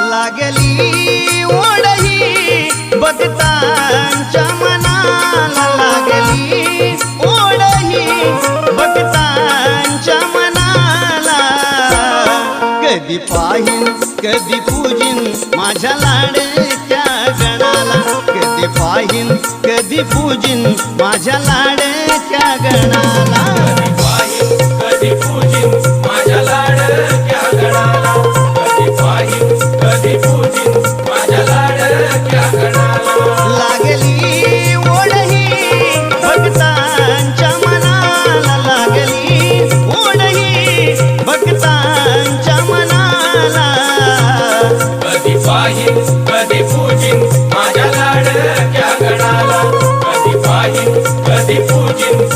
लागली ओढही भक्तांच्या मनाला, लागली ओढही भक्तांच्या मनाला. कधी पाहीन कधी पूजिन माझ्या लाडक्या गणाला, कधी पाहीन कधी पूजिन माझ्या लाडक्या गणाला. कधी पाहीन कधी पूजिन माझ्या लाडक्या गणाला, कधी पाहीन कधी पूजिन माझ्या लाडक्या गणाला. लागली ओढही भक्तांच्या मनाला, लागली ओढही भक्तांच्या मनाला. कधी पाहीन कधी पूजिन माझ्या लाडक्या गणाला, कधी पाहीन कधी पूजिन